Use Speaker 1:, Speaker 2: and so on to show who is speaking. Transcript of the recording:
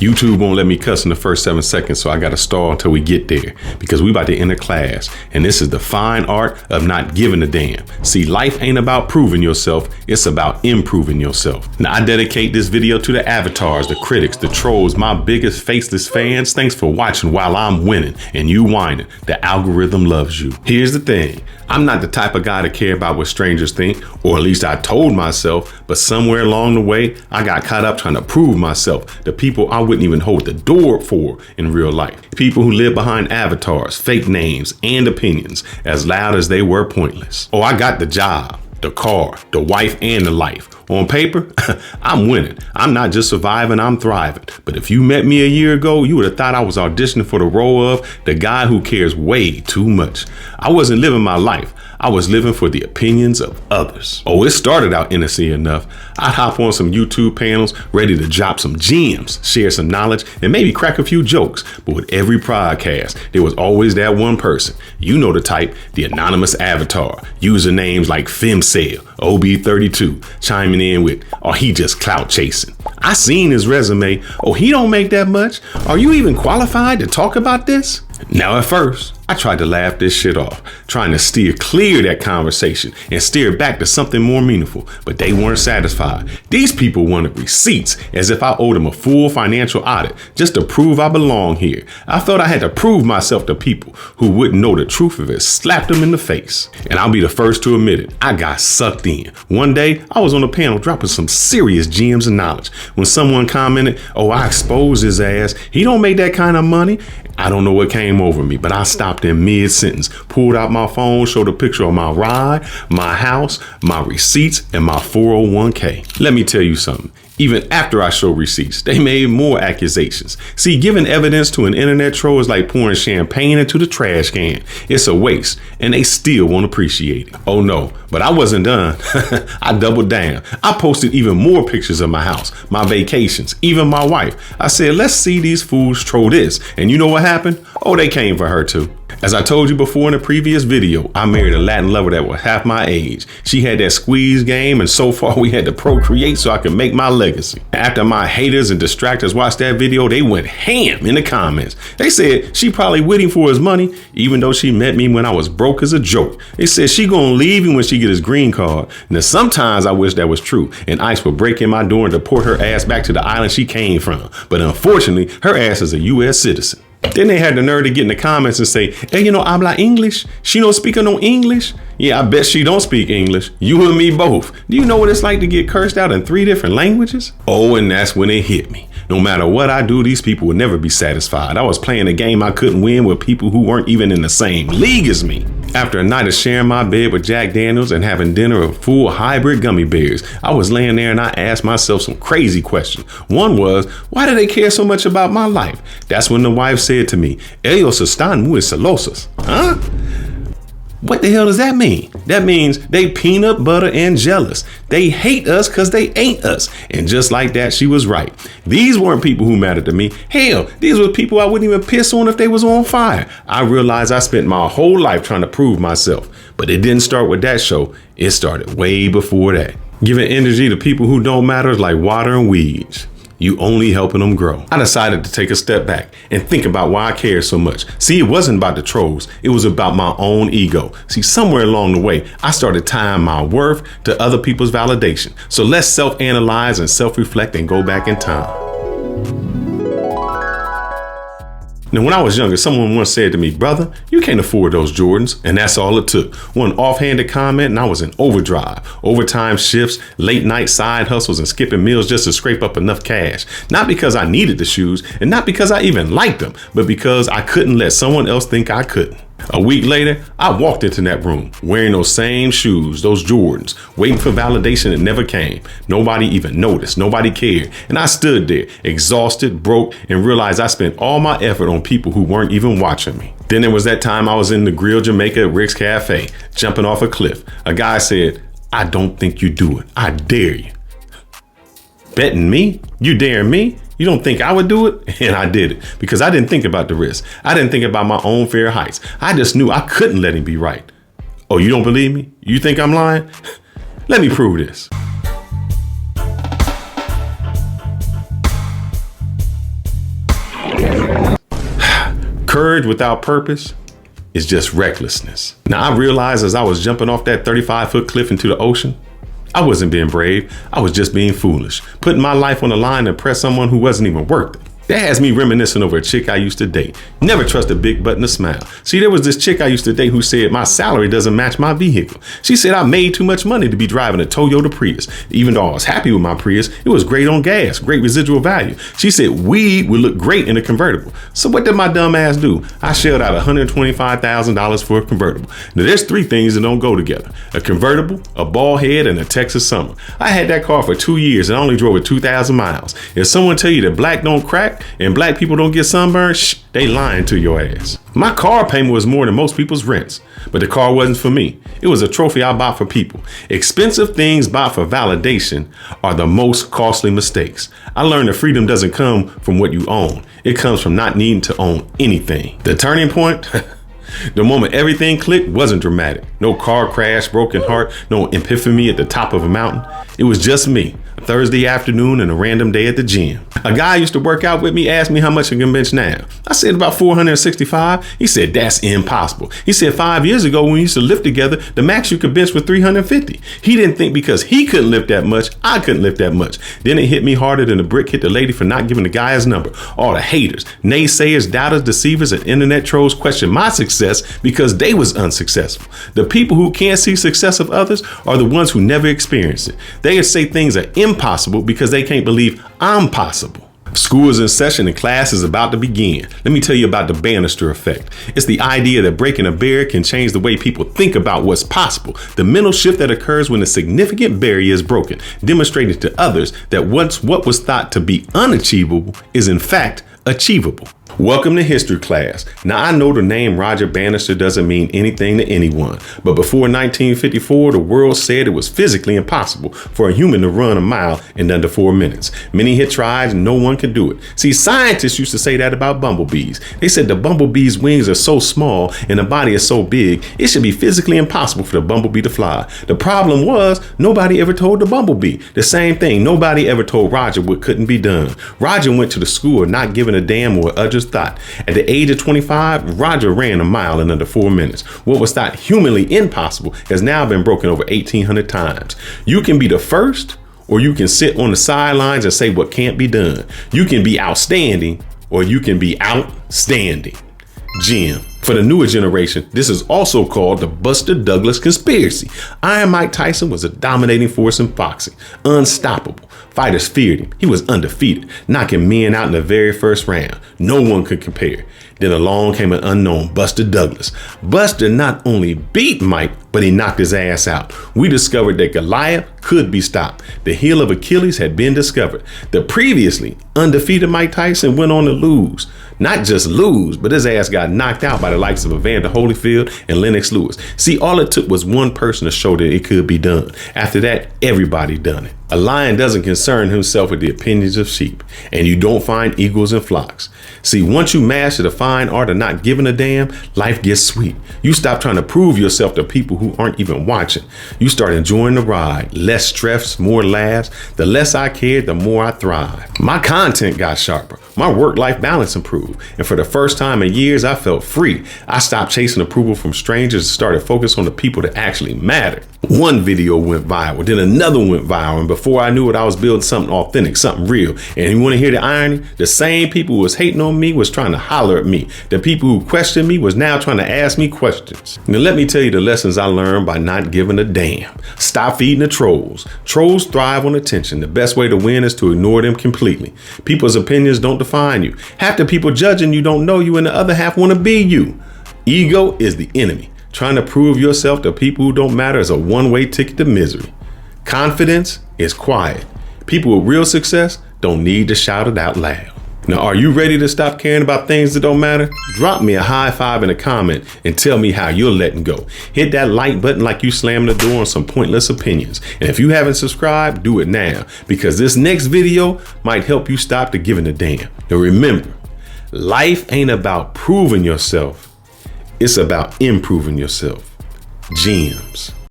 Speaker 1: YouTube won't let me cuss in the first 7 seconds, so I gotta stall until we get there, because we about to enter class, and this is the fine art of not giving a damn. See, life ain't about proving yourself, it's about improving yourself. Now, I dedicate this video to the avatars, the critics, the trolls, my biggest faceless fans. Thanks for watching while I'm winning and you whining. The algorithm loves you. Here's the thing. I'm not the type of guy to care about what strangers think, or at least I told myself, but somewhere along the way, I got caught up trying to prove myself to people I wouldn't even hold the door for in real life. People who live behind avatars, fake names, and opinions as loud as they were pointless. Oh, I got the job, the car, the wife, and the life. On paper, I'm winning. I'm not just surviving, I'm thriving. But if you met me a year ago, you would have thought I was auditioning for the role of the guy who cares way too much. I wasn't living my life. I was living for the opinions of others. Oh, it started out innocent enough. I'd hop on some YouTube panels, ready to drop some gems, share some knowledge, and maybe crack a few jokes. But with every podcast, there was always that one person. You know the type, the anonymous avatar, usernames like FemCell, OB32, chiming in with, "Oh, he just clout chasing. I seen his resume. Oh, he don't make that much. Are you even qualified to talk about this?" Now, at first, I tried to laugh this shit off, trying to steer clear that conversation and steer back to something more meaningful, but they weren't satisfied. These people wanted receipts, as if I owed them a full financial audit just to prove I belong here. I felt I had to prove myself to people who wouldn't know the truth if it slapped them in the face. And I'll be the first to admit it, I got sucked in. One day, I was on a panel dropping some serious gems of knowledge when someone commented, "Oh, I exposed his ass. He don't make that kind of money." I don't know what came over me, but I stopped in mid-sentence, pulled out my phone, showed a picture of my ride, my house, my receipts, and my 401k. Let me tell you something. Even after I showed receipts, they made more accusations. See, giving evidence to an internet troll is like pouring champagne into the trash can. It's a waste, and they still won't appreciate it. Oh no, but I wasn't done. I doubled down. I posted even more pictures of my house, my vacations, even my wife. I said, let's see these fools troll this. And you know what happened? Oh, they came for her too. As I told you before in a previous video, I married a Latin lover that was half my age. She had that squeeze game, and so far we had to procreate so I could make my legacy. After my haters and distractors watched that video, they went ham in the comments. They said she probably with him for his money, even though she met me when I was broke as a joke. They said she gonna leave him when she get his green card. Now sometimes I wish that was true, and ICE would break in my door and deport her ass back to the island she came from. But unfortunately, her ass is a US citizen. Then they had the nerve to get in the comments and say, "Hey, you know, habla English? She don't speak no English?" Yeah, I bet she don't speak English. You and me both. Do you know what it's like to get cursed out in 3 different languages? Oh, and that's when it hit me. No matter what I do, these people would never be satisfied. I was playing a game I couldn't win with people who weren't even in the same league as me. After a night of sharing my bed with Jack Daniels and having dinner with full hybrid gummy bears, I was laying there and I asked myself some crazy questions. One was, why do they care so much about my life? That's when the wife said to me, "Ellos están muy celosos." Huh? What the hell does that mean? That means they peanut butter and jealous. They hate us because they ain't us. And just like that, she was right. These weren't people who mattered to me. Hell, these were people I wouldn't even piss on if they was on fire. I realized I spent my whole life trying to prove myself. But it didn't start with that show. It started way before that. Giving energy to people who don't matter is like watering weeds. You only helping them grow. I decided to take a step back and think about why I care so much. See, it wasn't about the trolls. It was about my own ego. See, somewhere along the way, I started tying my worth to other people's validation. So let's self-analyze and self-reflect and go back in time. Now, when I was younger, someone once said to me, "Brother, you can't afford those Jordans." And that's all it took. One offhanded comment and I was in overdrive. Overtime shifts, late night side hustles, and skipping meals just to scrape up enough cash. Not because I needed the shoes and not because I even liked them, but because I couldn't let someone else think I couldn't. A week later, I walked into that room wearing those same shoes, those Jordans, waiting for validation that never came. Nobody even noticed. Nobody cared. And I stood there, exhausted, broke, and realized I spent all my effort on people who weren't even watching me. Then there was that time I was in the Grill Jamaica at Rick's Cafe, jumping off a cliff. A guy said, "I don't think you do it. I dare you." Betting me? You daring me? You don't think I would do it? And I did it because I didn't think about the risk. I didn't think about my own fear heights. I just knew I couldn't let him be right. Oh, you don't believe me? You think I'm lying? Let me prove this. Courage without purpose is just recklessness. Now, I realized as I was jumping off that 35-foot cliff into the ocean, I wasn't being brave. I was just being foolish, putting my life on the line to impress someone who wasn't even worth it. That has me reminiscing over a chick I used to date. Never trust a big button to smile. See, there was this chick I used to date who said my salary doesn't match my vehicle. She said I made too much money to be driving a Toyota Prius. Even though I was happy with my Prius, it was great on gas, great residual value. She said weed would look great in a convertible. So what did my dumb ass do? I shelled out $125,000 for a convertible. Now there's three things that don't go together: a convertible, a bald head, and a Texas summer. I had that car for 2 years and I only drove it 2,000 miles. If someone tell you that black don't crack and black people don't get sunburned, they lying to your ass. My car payment was more than most people's rents, but the car wasn't for me. It was a trophy I bought for people. Expensive things bought for validation are the most costly mistakes. I learned that freedom doesn't come from what you own. It comes from not needing to own anything. The turning point? The moment everything clicked wasn't dramatic. No car crash, broken heart, no epiphany at the top of a mountain. It was just me, a Thursday afternoon and a random day at the gym. A guy I used to work out with me asked me how much I can bench now. I said about 465. He said, that's impossible. He said 5 years ago when we used to lift together, the max you could bench was 350. He didn't think because he couldn't lift that much, I couldn't lift that much. Then it hit me harder than a brick hit the lady for not giving the guy his number. All the haters, naysayers, doubters, deceivers, and internet trolls questioned my success because they was unsuccessful. The people who can't see success of others are the ones who never experience it. They say things are impossible because they can't believe I'm possible. School is in session and class is about to begin. Let me tell you about the banister effect. It's the idea that breaking a barrier can change the way people think about what's possible. The mental shift that occurs when a significant barrier is broken, demonstrating to others that once what was thought to be unachievable is in fact achievable. Welcome to history class. Now I know the name Roger Bannister doesn't mean anything to anyone, but before 1954, the world said it was physically impossible for a human to run a mile in under 4 minutes. Many had tried and no one could do it. See, scientists used to say that about bumblebees. They said the bumblebee's wings are so small and the body is so big, it should be physically impossible for the bumblebee to fly. The problem was nobody ever told the bumblebee. The same thing, nobody ever told Roger what couldn't be done. Roger went to the school of not giving a damn what others thought. At the age of 25, Roger ran a mile in under 4 minutes. What was thought humanly impossible has now been broken over 1,800 times. You can be the first, or you can sit on the sidelines and say what can't be done. You can be outstanding, or you can be outstanding. Jim. For the newer generation, this is also called the Buster Douglas conspiracy. Iron Mike Tyson was a dominating force in boxing, unstoppable. Fighters feared him. He was undefeated, knocking men out in the very first round. No one could compare. Then along came an unknown Buster Douglas. Buster not only beat Mike, but he knocked his ass out. We discovered that Goliath could be stopped. The heel of Achilles had been discovered. The previously undefeated Mike Tyson went on to lose. Not just lose, but his ass got knocked out by the likes of Evander Holyfield and Lennox Lewis. See, all it took was one person to show that it could be done. After that, everybody done it. A lion doesn't concern himself with the opinions of sheep, and you don't find eagles in flocks. See, once you master the fine art of not giving a damn, life gets sweet. You stop trying to prove yourself to people who aren't even watching. You start enjoying the ride. Less stress, more laughs. The less I cared, the more I thrived. My content got sharper. My work-life balance improved. And for the first time in years, I felt free. I stopped chasing approval from strangers and started focusing on the people that actually mattered. One video went viral, then another went viral, and before I knew it, I was building something authentic, something real. And you want to hear the irony? The same people who was hating on me was trying to holler at me. The people who questioned me was now trying to ask me questions. Now let me tell you the lessons I learned by not giving a damn. Stop feeding the trolls. Trolls thrive on attention. The best way to win is to ignore them completely. People's opinions don't define you. Half the people judging you don't know you, and the other half want to be you. Ego is the enemy. Trying to prove yourself to people who don't matter is a one-way ticket to misery. Confidence is quiet. People with real success don't need to shout it out loud. Now, are you ready to stop caring about things that don't matter? Drop me a high five in a comment and tell me how you're letting go. Hit that like button like you slamming the door on some pointless opinions. And if you haven't subscribed, do it now, because this next video might help you stop the giving a damn. Now remember, life ain't about proving yourself. It's about improving yourself. Gems.